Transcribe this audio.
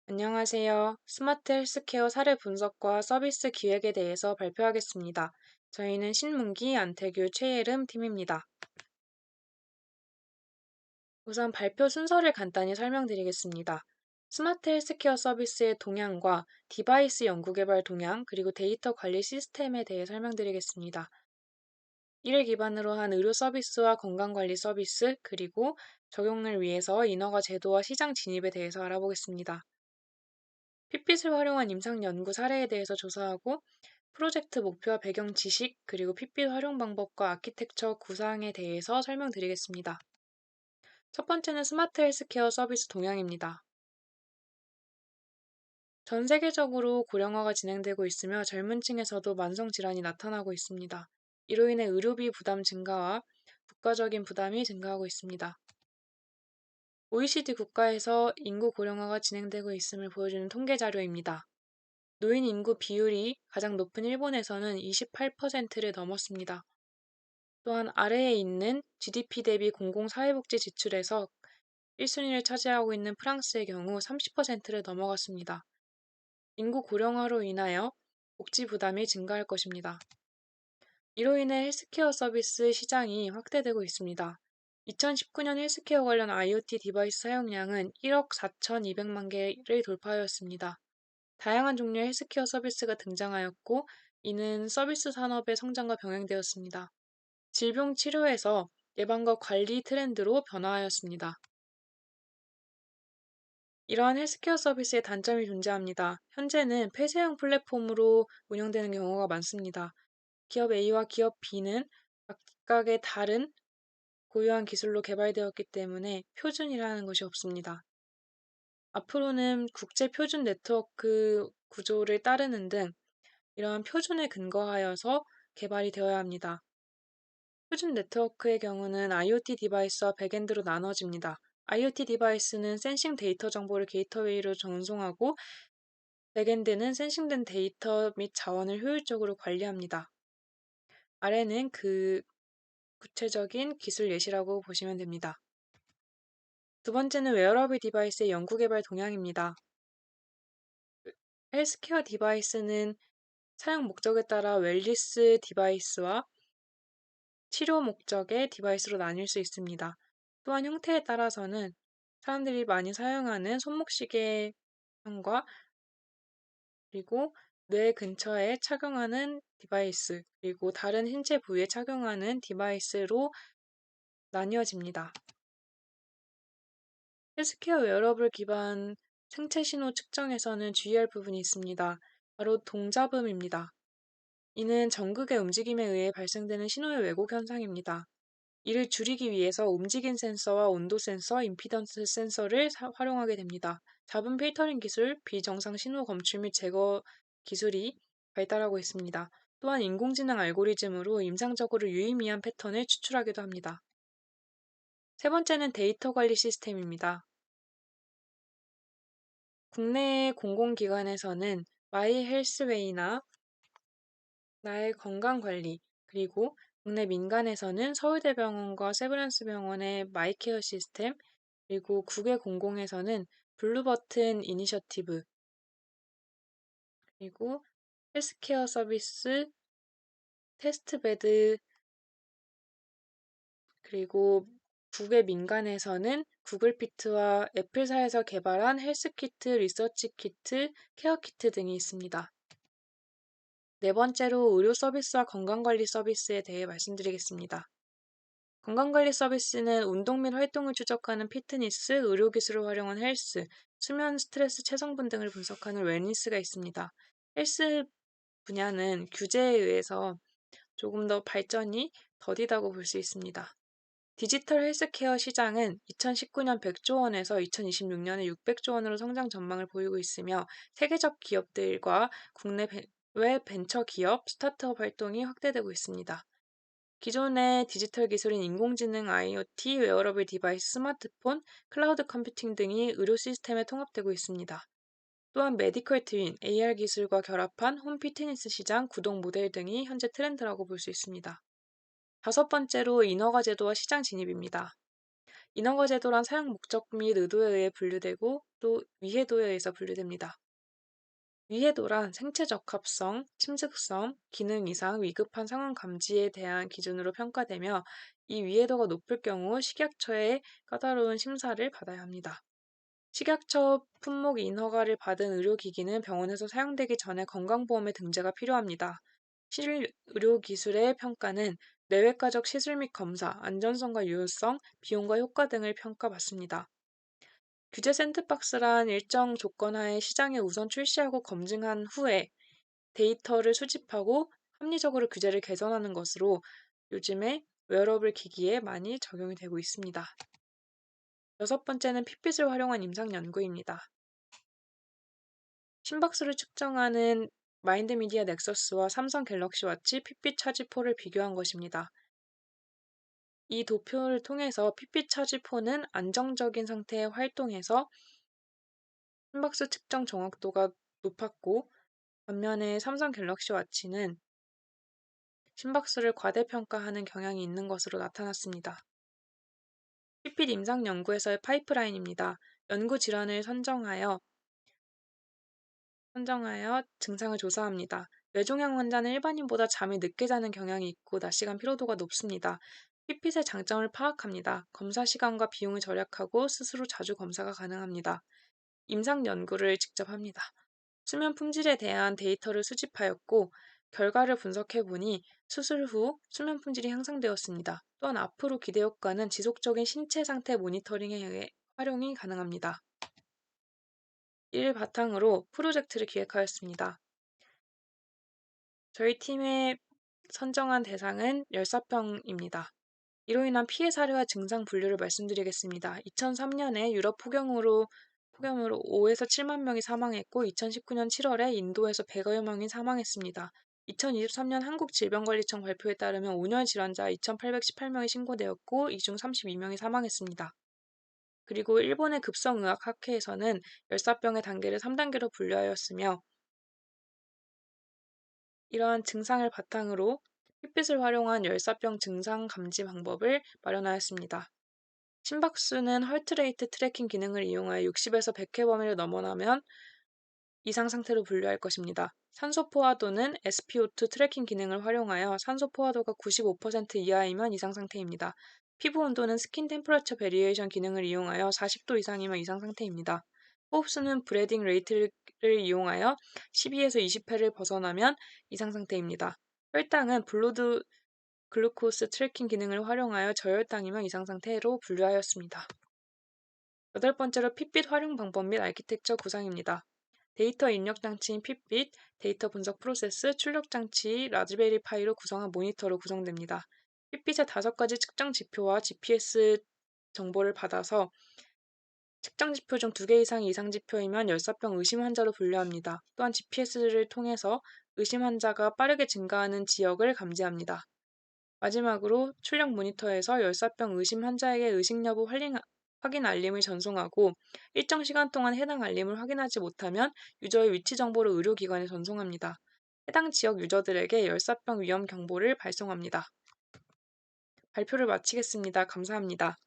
안녕하세요. 스마트 헬스케어 사례 분석과 서비스 기획에 대해서 발표하겠습니다. 저희는 신문기, 안태규, 최예름 팀입니다. 우선 발표 순서를 간단히 설명드리겠습니다. 스마트 헬스케어 서비스의 동향과 디바이스 연구개발 동향, 그리고 데이터 관리 시스템에 대해 설명드리겠습니다. 이를 기반으로 한 의료 서비스와 건강관리 서비스, 그리고 적용을 위해서 인허가 제도와 시장 진입에 대해서 알아보겠습니다. 핏빛을 활용한 임상 연구 사례에 대해서 조사하고 프로젝트 목표와 배경 지식, 그리고 핏빛 활용 방법과 아키텍처 구상에 대해서 설명드리겠습니다. 첫 번째는 스마트 헬스케어 서비스 동향입니다. 전 세계적으로 고령화가 진행되고 있으며 젊은 층에서도 만성 질환이 나타나고 있습니다. 이로 인해 의료비 부담 증가와 국가적인 부담이 증가하고 있습니다. OECD 국가에서 인구 고령화가 진행되고 있음을 보여주는 통계 자료입니다. 노인 인구 비율이 가장 높은 일본에서는 28%를 넘었습니다. 또한 아래에 있는 GDP 대비 공공사회복지 지출에서 1순위를 차지하고 있는 프랑스의 경우 30%를 넘어갔습니다. 인구 고령화로 인하여 복지 부담이 증가할 것입니다. 이로 인해 헬스케어 서비스 시장이 확대되고 있습니다. 2019년 헬스케어 관련 IoT 디바이스 사용량은 1억 4,200만 개를 돌파하였습니다. 다양한 종류의 헬스케어 서비스가 등장하였고, 이는 서비스 산업의 성장과 병행되었습니다. 질병 치료에서 예방과 관리 트렌드로 변화하였습니다. 이러한 헬스케어 서비스의 단점이 존재합니다. 현재는 폐쇄형 플랫폼으로 운영되는 경우가 많습니다. 기업 A와 기업 B는 각각의 다른 고유한 기술로 개발되었기 때문에 표준이라는 것이 없습니다. 앞으로는 국제 표준 네트워크 구조를 따르는 등 이러한 표준에 근거하여서 개발이 되어야 합니다. 표준 네트워크의 경우는 IoT 디바이스와 백엔드로 나눠집니다. IoT 디바이스는 센싱 데이터 정보를 게이트웨이로 전송하고 백엔드는 센싱된 데이터 및 자원을 효율적으로 관리합니다. 아래는 그 구체적인 기술 예시라고 보시면 됩니다. 두 번째는 웨어러블 디바이스의 연구개발 동향입니다. 헬스케어 디바이스는 사용 목적에 따라 웰니스 디바이스와 치료 목적의 디바이스로 나뉠 수 있습니다. 또한 형태에 따라서는 사람들이 많이 사용하는 손목시계형과 그리고 뇌 근처에 착용하는 디바이스, 그리고 다른 신체 부위에 착용하는 디바이스로 나뉘어집니다. 헬스케어 웨어러블 기반 생체 신호 측정에서는 주의할 부분이 있습니다. 바로 동잡음입니다. 이는 전극의 움직임에 의해 발생되는 신호의 왜곡 현상입니다. 이를 줄이기 위해서 움직임 센서와 온도 센서, 임피던스 센서를 활용하게 됩니다. 잡음 필터링 기술, 비정상 신호 검출 및 제거 기술이 발달하고 있습니다. 또한 인공지능 알고리즘으로 임상적으로 유의미한 패턴을 추출하기도 합니다. 세 번째는 데이터 관리 시스템입니다. 국내의 공공기관에서는 마이 헬스웨이나 나의 건강관리, 그리고 국내 민간에서는 서울대병원과 세브란스병원의 마이케어 시스템, 그리고 국외 공공에서는 블루버튼 이니셔티브, 그리고 헬스케어 서비스, 테스트베드, 그리고 국외 민간에서는 구글피트와 애플사에서 개발한 헬스키트, 리서치키트, 케어키트 등이 있습니다. 네 번째로 의료 서비스와 건강관리 서비스에 대해 말씀드리겠습니다. 건강관리 서비스는 운동 및 활동을 추적하는 피트니스, 의료기술을 활용한 헬스, 수면, 스트레스, 체성분 등을 분석하는 웰니스가 있습니다. 헬스 분야는 규제에 의해서 조금 더 발전이 더디다고 볼 수 있습니다. 디지털 헬스케어 시장은 2019년 100조 원에서 2026년에 600조 원으로 성장 전망을 보이고 있으며 세계적 기업들과 국내외 벤처 기업, 스타트업 활동이 확대되고 있습니다. 기존의 디지털 기술인 인공지능, IoT, 웨어러블 디바이스, 스마트폰, 클라우드 컴퓨팅 등이 의료 시스템에 통합되고 있습니다. 또한 메디컬 트윈, AR 기술과 결합한 홈 피트니스 시장, 구독 모델 등이 현재 트렌드라고 볼 수 있습니다. 다섯 번째로 인허가 제도와 시장 진입입니다. 인허가 제도란 사용 목적 및 의도에 의해 분류되고 또 위해도에 의해서 분류됩니다. 위해도란 생체 적합성, 침습성, 기능 이상, 위급한 상황 감지에 대한 기준으로 평가되며 이 위해도가 높을 경우 식약처의 까다로운 심사를 받아야 합니다. 식약처 품목 인허가를 받은 의료기기는 병원에서 사용되기 전에 건강보험에 등재가 필요합니다. 실의료기술의 평가는 내외과적 시술 및 검사, 안전성과 유효성, 비용과 효과 등을 평가받습니다. 규제 샌드박스란 일정 조건하에 시장에 우선 출시하고 검증한 후에 데이터를 수집하고 합리적으로 규제를 개선하는 것으로 요즘에 웨어러블 기기에 많이 적용이 되고 있습니다. 여섯 번째는 핏빛을 활용한 임상 연구입니다. 심박수를 측정하는 마인드미디어 넥서스와 삼성 갤럭시 워치 핏빛 차지포를 비교한 것입니다. 이 도표를 통해서 핏빛 차지포는 안정적인 상태에 활동해서 심박수 측정 정확도가 높았고 반면에 삼성 갤럭시 워치는 심박수를 과대평가하는 경향이 있는 것으로 나타났습니다. 핏빛 임상 연구에서의 파이프라인입니다. 연구 질환을 선정하여 증상을 조사합니다. 뇌종양 환자는 일반인보다 잠이 늦게 자는 경향이 있고 낮 시간 피로도가 높습니다. 핏빛의 장점을 파악합니다. 검사 시간과 비용을 절약하고 스스로 자주 검사가 가능합니다. 임상 연구를 직접 합니다. 수면 품질에 대한 데이터를 수집하였고 결과를 분석해보니 수술 후 수면 품질이 향상되었습니다. 또한 앞으로 기대 효과는 지속적인 신체 상태 모니터링에 의해 활용이 가능합니다. 이를 바탕으로 프로젝트를 기획하였습니다. 저희 팀의 선정한 대상은 열사병입니다. 이로 인한 피해 사례와 증상 분류를 말씀드리겠습니다. 2003년에 유럽 폭염으로 5에서 7만 명이 사망했고 2019년 7월에 인도에서 100여 명이 사망했습니다. 2023년 한국질병관리청 발표에 따르면 온열 질환자 2,818명이 신고되었고 이 중 32명이 사망했습니다. 그리고 일본의 급성의학학회에서는 열사병의 단계를 3단계로 분류하였으며 이러한 증상을 바탕으로 핏빛을 활용한 열사병 증상 감지 방법을 마련하였습니다. 심박수는 헐트레이트 트래킹 기능을 이용하여 60에서 100회 범위를 넘어나면 이상 상태로 분류할 것입니다. 산소 포화도는 SpO2 트래킹 기능을 활용하여 산소 포화도가 95% 이하이면 이상 상태입니다. 피부 온도는 스킨 템퍼러처 베리에이션 기능을 이용하여 40도 이상이면 이상 상태입니다. 호흡수는 브레딩 레이트를 이용하여 12에서 20회를 벗어나면 이상 상태입니다. 혈당은 블루드 글루코스 트래킹 기능을 활용하여 저혈당이면 이상 상태로 분류하였습니다. 여덟 번째로 핏빛 활용 방법 및 아키텍처 구상입니다. 데이터 입력 장치인 핏빛, 데이터 분석 프로세스, 출력 장치, 라즈베리 파이로 구성한 모니터로 구성됩니다. 핏빛의 5가지 측정 지표와 GPS 정보를 받아서 측정 지표 중 2개 이상이 이상 지표이면 열사병 의심 환자로 분류합니다. 또한 GPS를 통해서 의심 환자가 빠르게 증가하는 지역을 감지합니다. 마지막으로 출력 모니터에서 열사병 의심 환자에게 의식 여부 확인 알림을 전송하고 일정 시간 동안 해당 알림을 확인하지 못하면 유저의 위치 정보를 의료기관에 전송합니다. 해당 지역 유저들에게 열사병 위험 경보를 발송합니다. 발표를 마치겠습니다. 감사합니다.